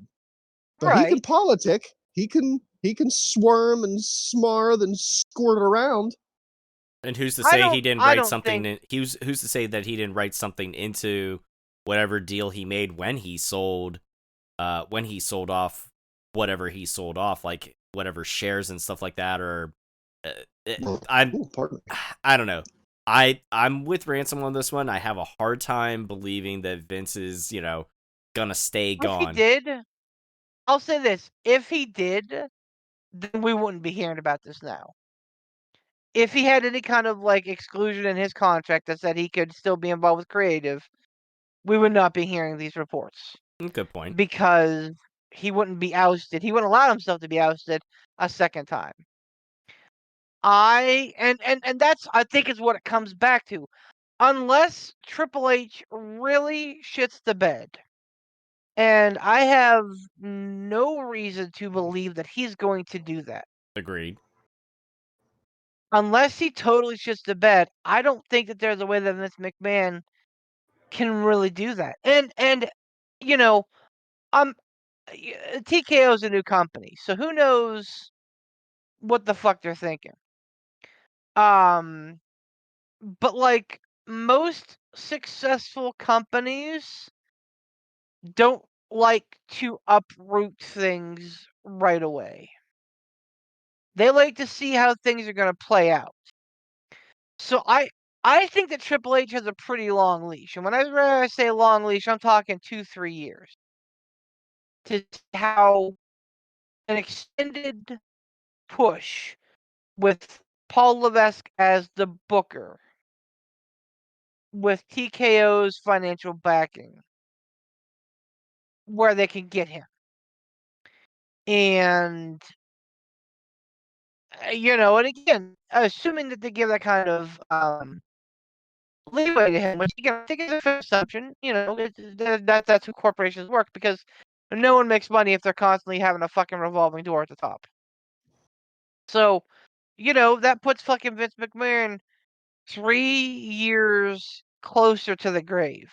But he can right. politic. He can squirm and smar and squirt around. And who's to say he didn't I write don't something? think Who's to say that he didn't write something into whatever deal he made when he sold off whatever he sold off, like whatever shares and stuff like that, or uh, I Ooh, pardon me. I don't know. I'm with Ransom on this one. I have a hard time believing that Vince is gonna stay if he gone. did, I'll say this. If he did, then we wouldn't be hearing about this now. If he had any kind of like exclusion in his contract that said he could still be involved with creative, we would not be hearing these reports Good point. because he wouldn't be ousted. He wouldn't allow himself to be ousted a second time. And that's, I think, is what it comes back to. Unless Triple H really shits the bed, and I have no reason to believe that he's going to do that. Agreed. Unless he totally shits the bed, I don't think that there's a way that Vince McMahon can really do that. And you know, um, TKO is a new company, so who knows what the fuck they're thinking. Um, but like most successful companies don't like to uproot things right away. They like to see how things are going to play out. So I think that Triple H has a pretty long leash, and whenever I say long leash, I'm talking 2-3 years to how an extended push with Paul Levesque as the booker, with TKO's financial backing, where they can get him. And, and again, assuming that they give that kind of leeway to him, which again, I think is a fair assumption. That's who corporations work, because no one makes money if they're constantly having a fucking revolving door at the top. So, that puts fucking Vince McMahon 3 years closer to the grave.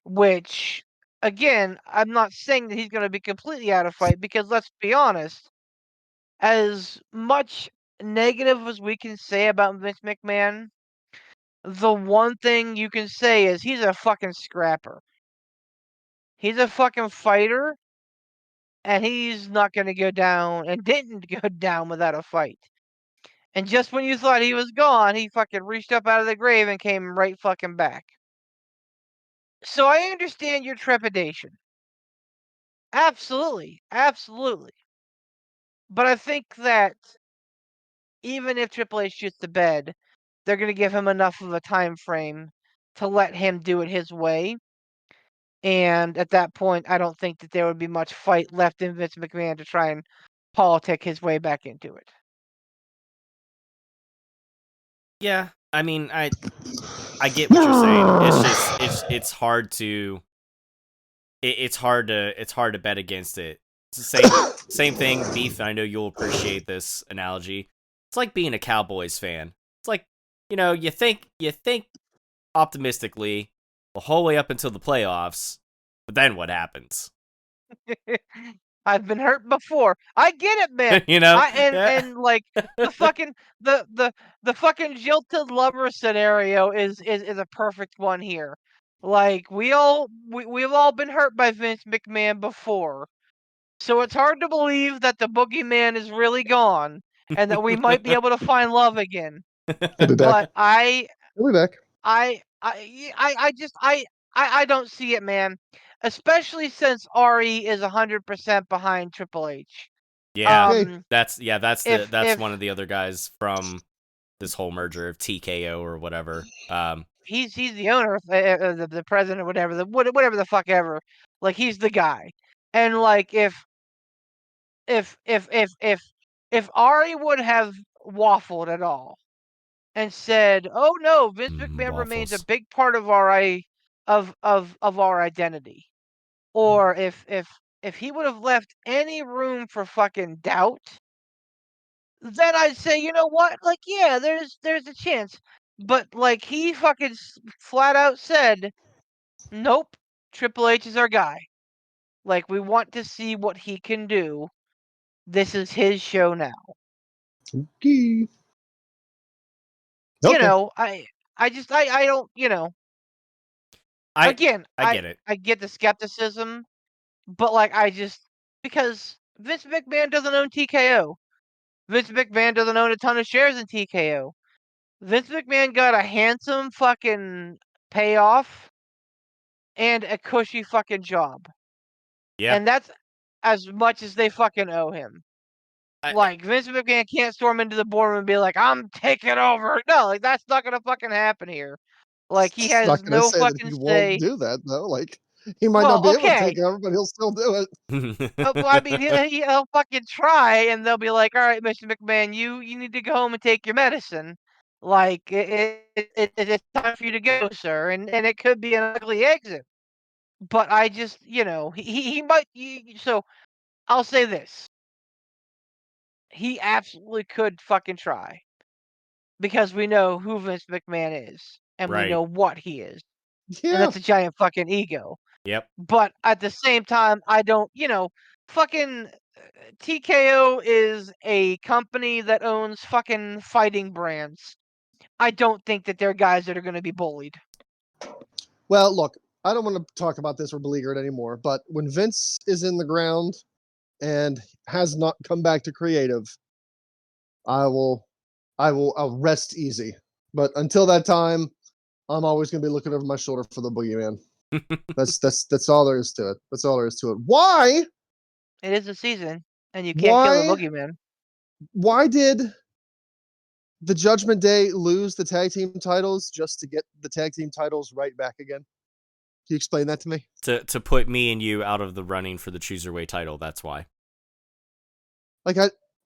Which, again, I'm not saying that he's going to be completely out of fight, because let's be honest, as much negative as we can say about Vince McMahon, the one thing you can say is he's a fucking scrapper. He's a fucking fighter, and he's not going to go down, and didn't go down without a fight. And just when you thought he was gone, he fucking reached up out of the grave and came right fucking back. So I understand your trepidation. Absolutely. Absolutely. But I think that even if Triple H shits the bed, they're going to give him enough of a time frame to let him do it his way. And at that point, I don't think that there would be much fight left in Vince McMahon to try and politic his way back into it. Yeah, I mean, I get what you're saying. It's just it's hard to it's hard to bet against it. It's the same thing, Beef. I know you'll appreciate this analogy. It's like being a Cowboys fan. It's like, you think optimistically the whole way up until the playoffs, but then what happens? I've been hurt before. I get it, man. And like the fucking the fucking jilted lover scenario is a perfect one here. Like we've all been hurt by Vince McMahon before. So it's hard to believe that the boogeyman is really gone and that we might be able to find love again. He'll be back. But I He'll be back. I don't see it, man. Especially since Ari is 100% behind Triple H. Yeah, that's if one of the other guys from this whole merger of TKO or whatever. He's the owner, the president, or whatever the fuck ever. Like he's the guy, and like if Ari would have waffled at all and said, "Oh no, Vince McMahon remains a big part of our our identity," or if he would have left any room for fucking doubt, then I'd say, you know what? Like, yeah, there's a chance. But like he fucking flat out said, "Nope, Triple H is our guy. Like we want to see what he can do. This is his show now." Okay. You know, I don't, I again, get it. I get the skepticism, but like because Vince McMahon doesn't own TKO. Vince McMahon doesn't own a ton of shares in TKO. Vince McMahon got a handsome fucking payoff and a cushy fucking job. Yeah. And that's as much as they fucking owe him. Like, Vince McMahon can't storm into the boardroom and be like, "I'm taking over." No, like, that's not going to fucking happen here. Like, he has not gonna no say that fucking he say. won't do that though. Like he might not be able to Okay. take over, but he'll still do it. I mean, he'll fucking try, and they'll be like, "All right, Mr. McMahon, you need to go home and take your medicine. Like, it's time for you to go, sir." And it could be an ugly exit. But I just, he might. So I'll say this: he absolutely could fucking try because we know who Vince McMahon is, and we Right. know what he is, and Yeah. that's a giant fucking ego. Yep. But at the same time, I don't, fucking TKO is a company that owns fucking fighting brands. I don't think that they're guys that are going to be bullied. Well, look, I don't want to talk about this or beleaguer it anymore, but when Vince is in the ground and has not come back to creative, I'll rest easy. But until that time, I'm always going to be looking over my shoulder for the boogeyman. That's all there is to it. That's all there is to it. Why? It is a season, and you can't kill the boogeyman. Why did the Judgment Day lose the tag team titles just to get the tag team titles right back again? Can you explain that to me? To put me and you out of the running for the Cruiserweight title, that's why. Like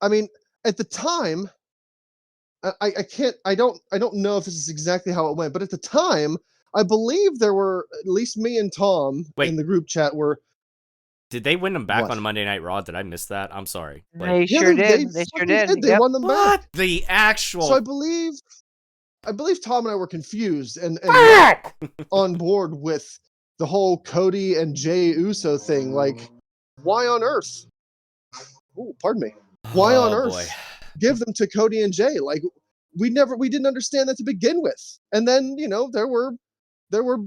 I mean, at the time, I don't know if this is exactly how it went, but at the time, I believe there were at least me and Tom in the group chat were. Did they win them back on Monday Night Raw? Did I miss that? I'm sorry. They sure did. They sure did. They won them back. The actual. So I believe Tom and I were confused and on board with the whole Cody and Jey Uso thing. Like, why on earth? Oh, pardon me. Why on earth give them to Cody and Jey? Like, we didn't understand that to begin with. And then, there were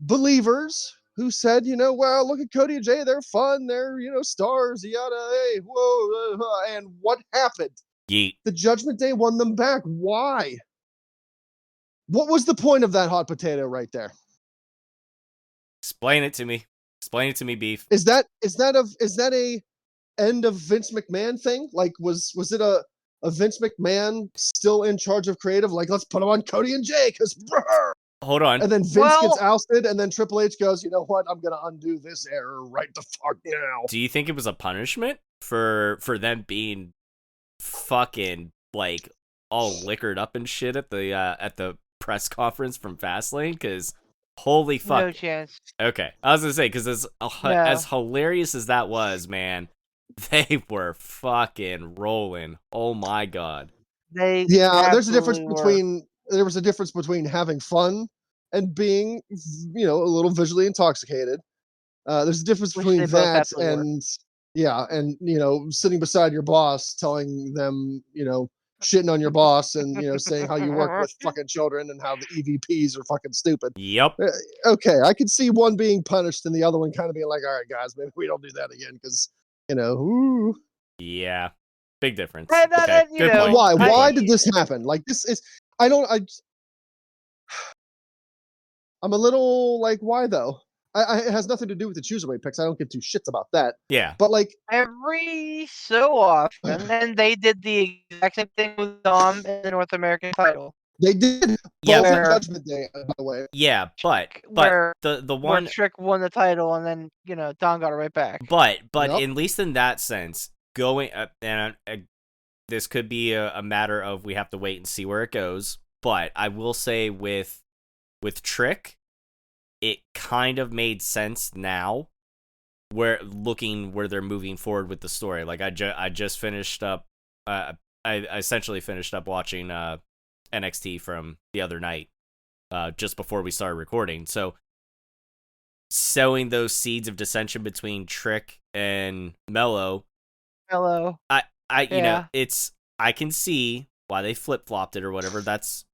believers who said, well, look at Cody and Jey. They're fun. They're, stars. Yada. Hey, whoa. And what happened? Yeet. The Judgment Day won them back. Why? What was the point of that hot potato right there? Explain it to me. Explain it to me, Beef. Is that a end of Vince McMahon thing? Like, was it a of Vince McMahon still in charge of creative, like let's put him on Cody and Jay because, Hold on. and then Vince gets ousted, and then Triple H goes, you know what? I'm gonna undo this error right the fuck now. Do you think it was a punishment for them being fucking like all liquored up and shit at the press conference from Fastlane? Because holy fuck, No chance. Okay, I was gonna say because as hilarious as that was, man, they were fucking rolling. Oh my god. There's a difference between there was a difference between having fun and being, a little visually intoxicated. There's a difference between that and sitting beside your boss, telling them, shitting on your boss and saying how you work with fucking children and how the EVPs are fucking stupid. Yep. Okay, I could see one being punished and the other one kind of being like, all right, guys, maybe we don't do that again because, ooh. Yeah, big difference. And, okay, good point. Why did this happen? Like this is, I'm a little like, why though? It has nothing to do with the Cruiserweight picks. I don't give two shits about that. Yeah. But like every so often, and they did the exact same thing with Dom in the North American title. They did. Yeah. Both Judgment Day, by the way. Yeah, but the one where Trick won the title and then Dom got it right back. But at least in that sense, going and this could be a matter of we have to wait and see where it goes. But I will say with Trick, it kind of made sense now, where they're moving forward with the story. Like I just finished up, I essentially finished up watching NXT from the other night, just before we started recording. So sowing those seeds of dissension between Trick and Mello, I I can see why they flip-flopped it or whatever. That's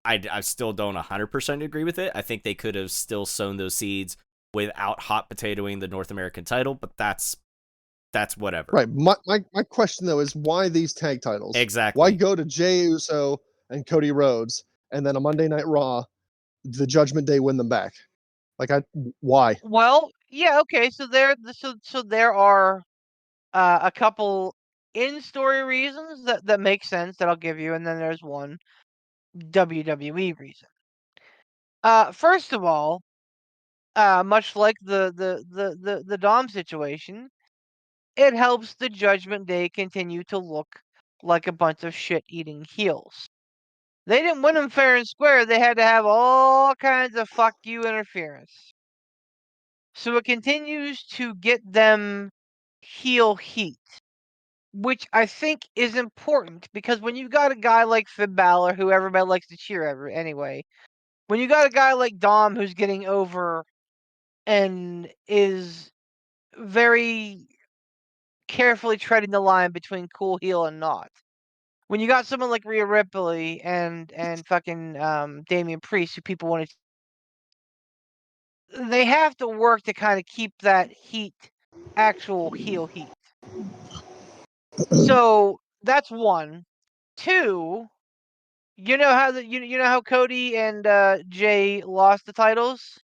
I still don't 100% agree with it. I think they could have still sown those seeds without hot potatoing the North American title, but that's whatever. Right. My question though is why these tag titles? Exactly. Why go to Jey Uso and Cody Rhodes and then a Monday Night Raw, the Judgment Day win them back? Why? Well, yeah, okay. So there are a couple in-story reasons that make sense that I'll give you, and then there's one WWE reason. First of all, much like the Dom situation, it helps the Judgment Day continue to look like a bunch of shit-eating heels. They didn't win them fair and square. They had to have all kinds of fuck you interference. So it continues to get them heel heat, which I think is important because when you got a guy like Finn Balor, who everybody likes to cheer anyway, when you got a guy like Dom who's getting over and is very carefully treading the line between cool heel and not. When you got someone like Rhea Ripley and fucking Damian Priest, who people want to, they have to work to kind of keep that heat, actual heel heat. So that's one. Two, you know how Cody and Jay lost the titles?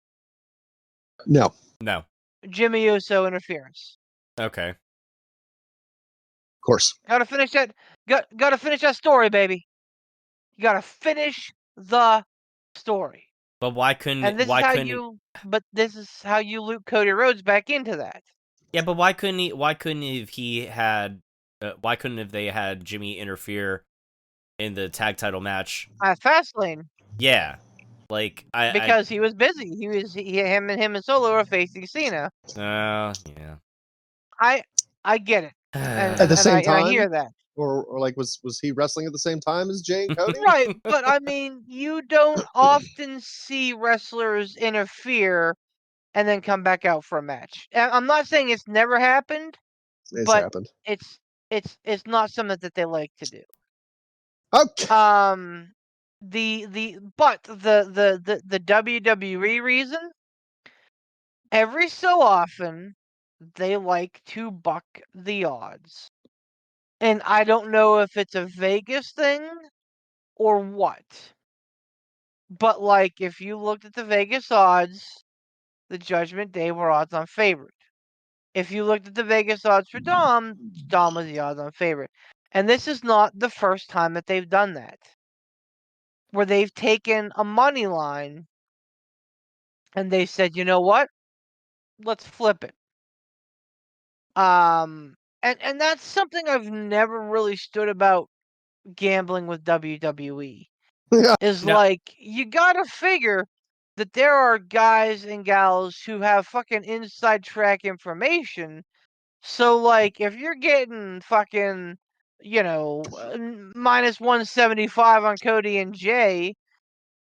No. Jimmy Uso interference. Okay. Of course. Gotta finish that story, baby. You gotta finish the story. But why couldn't? But this is how you loop Cody Rhodes back into that. Yeah, but why couldn't he? Why couldn't he had? Why couldn't have they had Jimmy interfere in the tag title match at Fastlane? Yeah, like because he was busy. Him and Solo were facing Cena. Yeah. I get it. At the same time, I hear that. Or like was he wrestling at the same time as Jay and Cody? Right, but I mean, you don't often see wrestlers interfere and then come back out for a match. I'm not saying it's never happened, but happened. It's not something that they like to do. Okay. The WWE reason, every so often they like to buck the odds. And I don't know if it's a Vegas thing or what. But like if you looked at the Vegas odds, the Judgment Day were odds-on favorite. If you looked at the Vegas odds for Dom was the odds-on favorite. And this is not the first time that they've done that, where they've taken a money line and they said, you know what? Let's flip it. And that's something I've never really stood about gambling with WWE. Yeah. Is No. like, you gotta figure that there are guys and gals who have fucking inside track information. So, like, if you're getting fucking, minus 175 on Cody and Jay,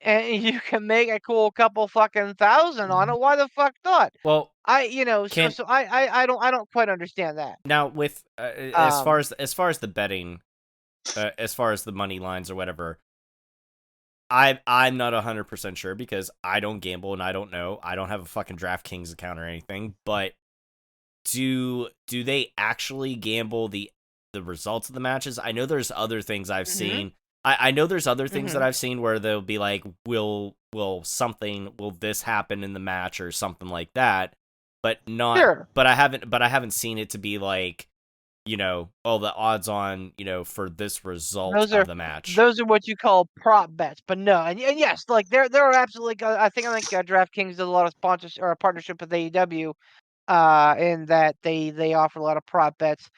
and you can make a cool couple fucking thousand on it, why the fuck not? Well, So can so I don't quite understand that. now with as far as the betting, as far as the money lines or whatever, I'm not 100% sure because I don't gamble and I don't know. I don't have a fucking DraftKings account or anything. But do they actually gamble the results of the matches? I know there's other things I've seen. I know there's other things that I've seen where they'll be like, will this happen in the match or something like that, but not. Sure. But I haven't seen it to be like, the odds on, for this result of the match. Those are what you call prop bets, but no, and yes, like there are absolutely. I think DraftKings does a lot of sponsors or a partnership with AEW, in that they offer a lot of prop bets.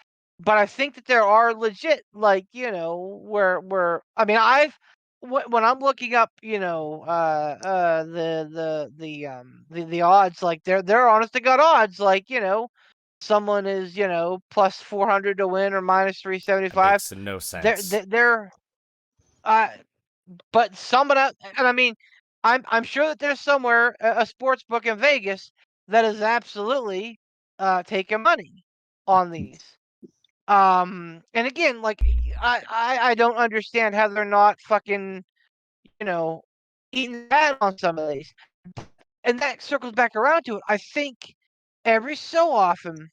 But I think that there are legit, like, where I mean, when I'm looking up, the odds, like they're honest to God odds, like, someone is, plus 400 to win or minus That 375. makes no sense. They're uh, but someone else, and I mean, I'm sure that there's somewhere a sports book in Vegas that is absolutely taking money on these. And again, like, I don't understand how they're not fucking, you know, eating that on some of these. And that circles back around to it. I think every so often,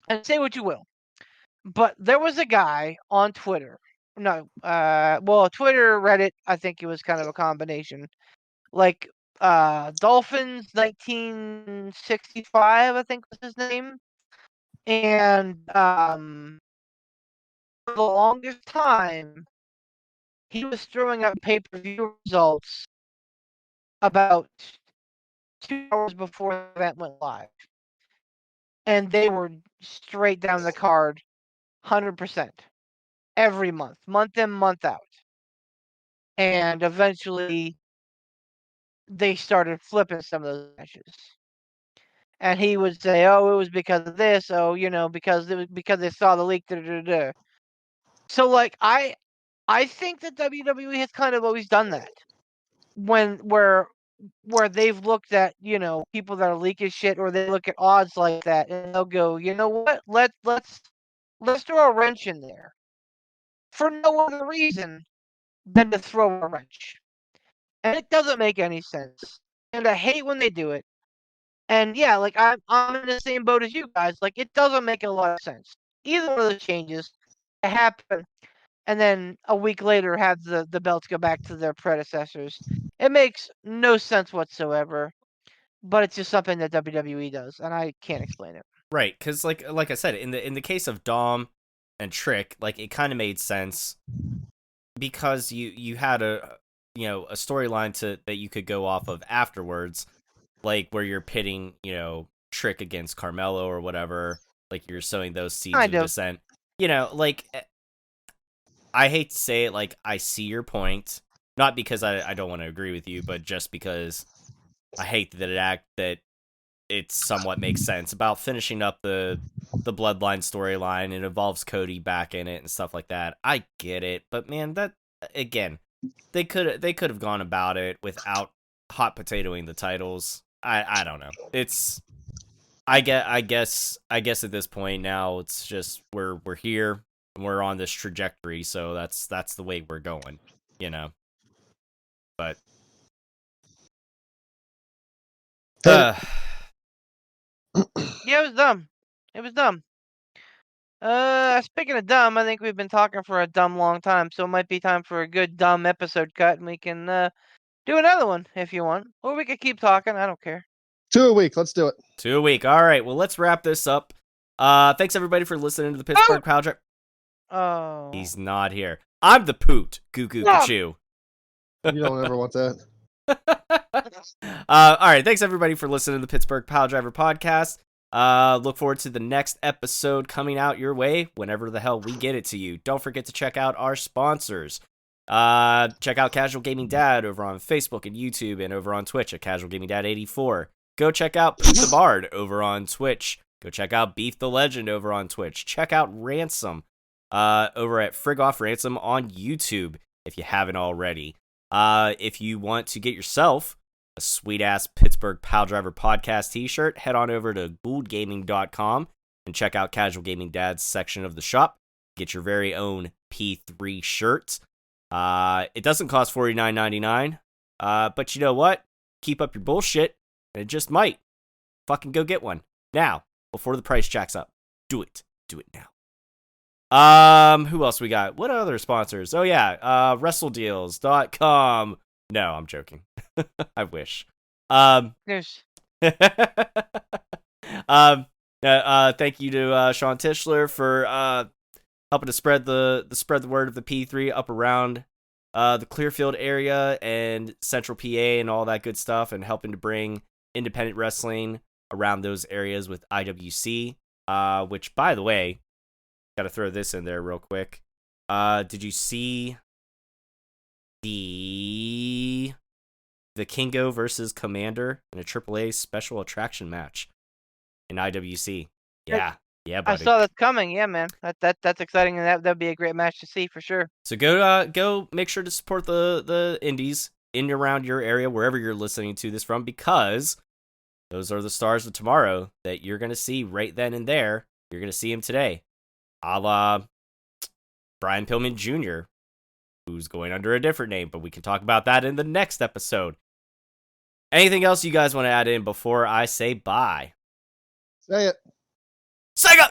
and say what you will, but there was a guy on Twitter. No, Twitter, Reddit, I think it was kind of a combination. Like, Dolphins 1965, I think was his name. And for the longest time, he was throwing out pay-per-view results about 2 hours before the event went live. And they were straight down the card, 100%. Every month in, month out. And eventually, they started flipping some of those matches. And he would say, "Oh, it was because of this. Oh, because they saw the leak." Da, da, da, da. So, like, I think that WWE has kind of always done that when where they've looked at, people that are leaking shit, or they look at odds like that, and they'll go, you know what? Let's throw a wrench in there for no other reason than to throw a wrench, and it doesn't make any sense. And I hate when they do it. And yeah, like, I'm in the same boat as you guys. Like, it doesn't make a lot of sense. Either one of those changes to happen, and then a week later have the belts go back to their predecessors. It makes no sense whatsoever. But it's just something that WWE does, and I can't explain it. Right, because like I said, in the case of Dom and Trick, like, it kind of made sense because you had a storyline that you could go off of afterwards, like where you're pitting Trick against Carmelo or whatever, like you're sowing those seeds of dissent. Like, I hate to say it, like, I see your point, not because I don't want to agree with you, but just because I hate that it somewhat makes sense about finishing up the bloodline storyline. It involves Cody back in it and stuff like that. I get it, but man, that, again, they could have gone about it without hot potatoing the titles. I don't know. It's I guess at this point now it's just we're here and we're on this trajectory, so that's the way we're going, But Yeah, it was dumb. It was dumb. Speaking of dumb, I think we've been talking for a dumb long time, so it might be time for a good dumb episode cut, and we can do another one if you want, or we could keep talking. I don't care. 2 a week. Let's do it. 2 a week. All right. Well, let's wrap this up. Thanks everybody for listening to the Pittsburgh Pile Driver. Oh. He's not here. I'm the Poot. Goo goo No. Kachoo. You don't ever want that. All right. Thanks everybody for listening to the Pittsburgh Pile Driver podcast. Look forward to the next episode coming out your way whenever the hell we get it to you. Don't forget to check out our sponsors. Check out Casual Gaming Dad over on Facebook and YouTube and over on Twitch at Casual Gaming Dad 84. Go check out Poot the Bard over on Twitch. Go check out Beef the Legend over on Twitch. Check out Ransom over at Frig Off Ransom on YouTube if you haven't already. If you want to get yourself a sweet-ass Pittsburgh Pile Driver podcast t-shirt, head on over to gouldgaming.com and check out Casual Gaming Dad's section of the shop. Get your very own P3 shirt. It doesn't cost $49.99, but you know what? Keep up your bullshit, and it just might. Fucking go get one. Now, before the price jacks up. Do it. Do it now. Who else we got? What other sponsors? Oh yeah, WrestleDeals.com. No, I'm joking. I wish. There's Thank you to Sean Tischler for helping to spread the word of the P3 up around the Clearfield area and Central PA and all that good stuff, and helping to bring independent wrestling around those areas with IWC. Which, by the way, gotta throw this in there real quick. Did you see the Kingo versus Commander in a AAA special attraction match in IWC? Yeah, buddy. I saw that coming. Yeah, man. That's exciting, and that'd be a great match to see for sure. So go make sure to support the indies in and around your area, wherever you're listening to this from, because those are the stars of tomorrow that you're gonna see right then and there. You're gonna see them today, a la Brian Pillman Jr., who's going under a different name, but we can talk about that in the next episode. Anything else you guys want to add in before I say bye? Say it. Sega!